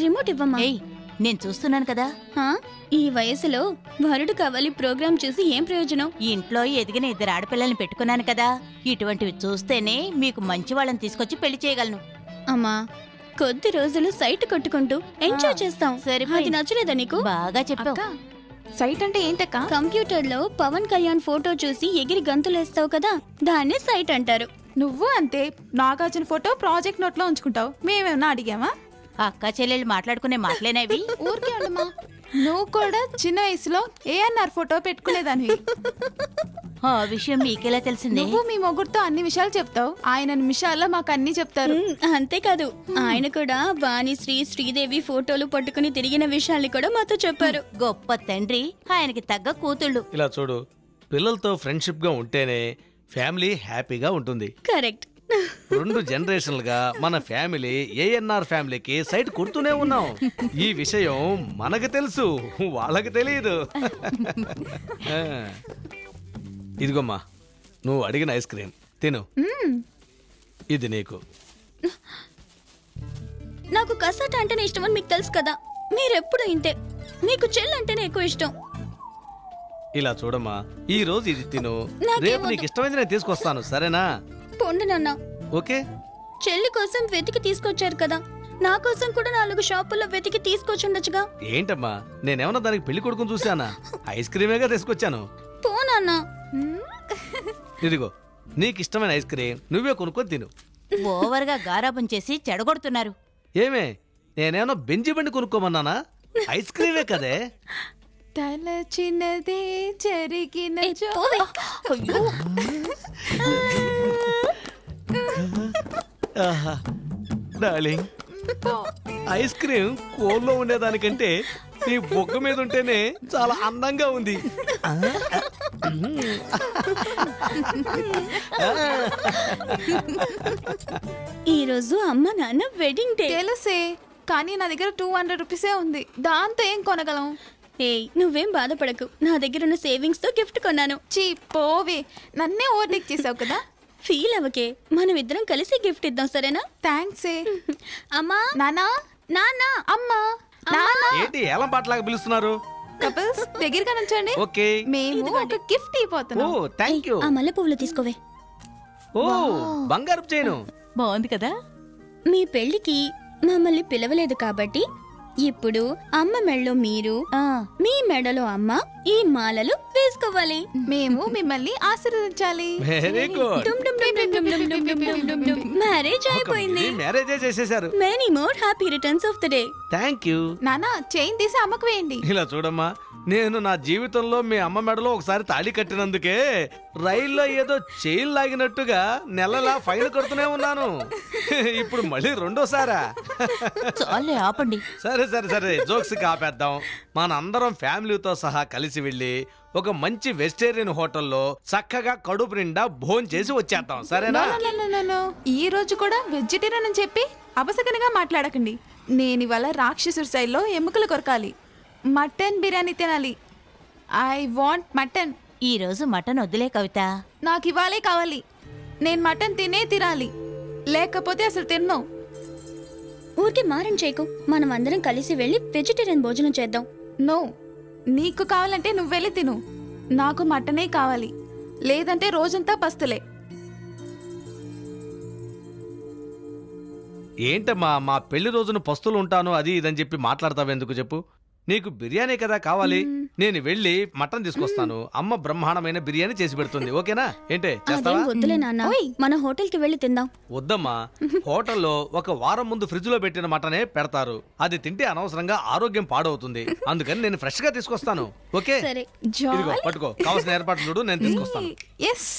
Remote ఇవ్వమ్మా. ఏయ్ నేను చూస్తున్నాను కదా. హా? ఈ వయసులో వరుడు కావాలి ప్రోగ్రాం చూసి ఏం ప్రయోజనం? ఇంట్లో ఎదిగిన 2 ఆడపిల్లల్ని పెట్టుకున్నాను కదా, ఇటువంటివి చూస్తేనే మీకు మంచి వాళ్ళని తీసుకొచ్చి పెళ్లి చేయగలను. అమ్మా, కొద్ది రోజులు సైట్ కొట్టుకుంటూ ఎంజాయ్ చేస్తాం. సరిపోయింది. అది నచ్చలేదా నీకు? బాగా చెప్పావు. సైట్ అంటే ఏంటక్క? కంప్యూటర్ లో పవన్ కళ్యాణ్ ఫోటో చూసి ఎగిరి గంతులేస్తావు కదా, దాన్ని సైట్ అంటారు. నువ్వు అంతే, నాగార్జున ఫోటో ప్రాజెక్ట్ నోట్ లో ఉంచుకుంటావు. మేమేమన్నా అడిగామా? అక్క చెల్లెళ్ళు మాట్లాడుకునే మాటలేనేవి. ఊరికే ఉండమా. నువ్వు కూడా చిన్న వయసులో ఏఎన్ఆర్ ఫోటో పెట్టుకునేదాన్ని. ఆ విషయం మీకెలా తెలిసిందే? నువ్వు మీ మొగుడుతో అన్ని విషయాలు చెప్తావు, ఆయన నిమిషాల్లో మాకు అన్ని చెప్తారు. అంతేకాదు, ఆయన కూడా వాణిశ్రీ శ్రీదేవి ఫోటోలు పట్టుకుని తిరిగిన విషయాల్ని కూడా మాతో చెప్పారు. గొప్ప తండ్రి, ఆయనకి తగ్గ కూతుళ్ళు. ఇలా చూడు, పిల్లలతో ఫ్రెండ్షిప్ గా ఉంటేనే ఫ్యామిలీ హ్యాపీగా ఉంటుంది. కరెక్ట్. 2 జనరేషన్లుగా మన ఫ్యామిలీ ఏఎన్ఆర్ ఫ్యామిలీకి సైట్ కొడుతూనే ఉన్నాం. ఈ విషయం మనకు తెలుసు, వాళ్ళకి తెలియదు. ఆ. ఇదిగోమ్మా, నువ్వు అడిగిన ఐస్ క్రీమ్ తిను. ఇది నీకు. నాకు కసాట అంటేనే ఇష్టం అని మీకు తెలుసు కదా, మీరెప్పుడు ఇంతే. మీకు చెల్లి అంటేనే ఎక్కువ ఇష్టం. ఇలా చూడమ్మా, ఈ రోజు ఇది తిను, నాకేం రేపు వద్దు. నీకు ఇష్టమైంది నేను తీసుకొస్తాను, సరేనా? పొండు నాన్న, ఓకే. చెల్లి కోసం వెతికి తీసుకొచ్చారు కదా, నా కోసం కూడా 4 షాపుల్లో వెతికి తీసుకొచ్చుండొచ్చుగా. ఏంటమ్మా, నేనేమన్నా దానికి పెళ్లి కొడుకుని చూసానా? ఐస్ క్రీమేగా తీసుకొచ్చాను. పో నాన్న. ఇదిగో నీకు ఇష్టమైన ఐస్ క్రీమ్ నువ్వే కొనుక్కొని తిను. ఓవర్గా గారాబం చేసి చెడగొడుతున్నారు. ఏమే, నేనేమన్నా బెంజి బండి కొనుక్కోమన్నానా? ఐస్ క్రీమే కదే. తల చిన్నదే జరిగిన ఏ, పోవే. ఆహా, డార్లింగ్, ఐస్ క్రీమ్ కోల్లో ఉండేదానికంటే నీ బొగ్గ మీద ఉంటేనే చాలా అందంగా ఉంది. ఈ రోజు అమ్మ నాన్న వెడ్డింగ్ డే. తెలుసే, కానీ నా దగ్గర 200 రూపీసే ఉంది, దాంతో ఏం కొనగలం? ఏయ్, నువ్వేం బాధపడకు, నా దగ్గర ఉన్న సేవింగ్స్ తో గిఫ్ట్ కొన్నాను. చీ పోవే, నన్నే ఓవర్టేక్ చేసావు కదా. ఫీల్ అవకే, మనం ఇద్దరం కలిసి గిఫ్ట్ ఇద్దాం, సరేనా? థ్యాంక్స్. అమ్మా, నానా, నాన్న, అమ్మా, నానా. ఏంటి ఏలం పాటలాగా పిలుస్తున్నారు? కపుల్స్ దగ్గరగా నుంచండి. ఓకే. మేము ఒక గిఫ్ట్ ఓ ఇవ్వబోతున్నాం. Thank you. ఆ మల్లె పువ్వులు తీసుకోవే. ఓ బంగారు చేయను. బాగుంది కదా. మీ పెళ్లికి మమ్మల్ని పిలవలేదు కాబట్టి ఇప్పుడు అమ్మ మెడలో మీరు, మీ మెడలో అమ్మ ఈ మాలలు వేసుకోవాలి. మేము మిమ్మల్ని ఆశీర్వదించాలి. Very good. డుమ్ డుమ్ డుమ్ డుమ్ డుమ్ డుమ్ డుమ్ డుమ్ డుమ్ డుమ్ డుమ్. మ్యారేజ్ అయిపోయింది. మ్యారేజే చేసేశారు. Many more happy returns of the day. Thank you. నానా, చైన్ తీసి అమ్మకు వేయండి. ఇలా చూడమ్మా, నేను నా జీవితంలో మీ అమ్మ మెడలో ఒకసారి తాళి కట్టినందుకే రైల్లో ఏదో చైన్ లాగినట్టుగా నెలలా ఫైన్ కడుతూనే ఉన్నాను. ఇప్పుడు మళ్ళీ రెండోసారా? చాలే ఆపండి. సరే సరే సరే, జోక్స్ ఆపేద్దాం. మనందరం ఫ్యామిలీతో సహా కలిసి వెళ్ళి ఒక మంచి వెజిటేరియన్ హోటల్లో చక్కగా కడుపు నిండా భోజనం చేసి వచ్చేద్దాం, సరేనా? నో, ఈ రోజు కూడా వెజిటేరియన్ అని చెప్పి అపసకనగా మాట్లాడకండి. నేను ఇవాళ రాక్షసుడి స్టైల్లో ఎముకలు కొరకాలి, మటన్ బిర్యానీ తినాలి. I want mutton. ఈ రోజు మటన్ వద్దులే కవిత. నాకు ఇవాళే కావాలి. నేను మటన్ తినే తినాలి, లేకపోతే అసలు తిన్ను. ఊరికే మారం చేయకు, మనం అందరం కలిసి వెళ్ళి వెజిటేరియన్ భోజనం చేద్దాం. నో, నీకు కావాలంటే నువ్వు వెళ్ళి తిను, నాకు మటనే కావాలి, లేదంటే రోజంతా పస్తులే. ఏంటమ్మా, మా పెళ్లి రోజున పస్తులు ఉంటాను అది ఇదని చెప్పి మాట్లాడతావెందుకు చెప్పు? నీకు బిర్యానీ కదా కావాలి, నేను వెళ్ళి మటన్ తీసుకొస్తాను. అమ్మ బ్రహ్మాండమైన బిర్యానీ చేసి పెడుతుంది, ఓకేనా? ఏంటే చేస్తావా? అదేం వద్దులే నాన్న, మన హోటల్ కి వెళ్ళి తిందాం. వద్దమ్మా, హోటల్లో 1 వారం ముందు ఫ్రిడ్జ్ లో పెట్టిన మటనే పెడతారు. అది తింటే అనవసరంగా ఆరోగ్యం పాడవుతుంది. అందుకని నేను ఫ్రెష్ గా తీసుకొస్తాను, ఓకే? సరే. ఇదిగో పట్టుకో, కావాల్సిన ఏర్పాట్లు చూడు, నేను తీసుకొస్తాను. ఎస్.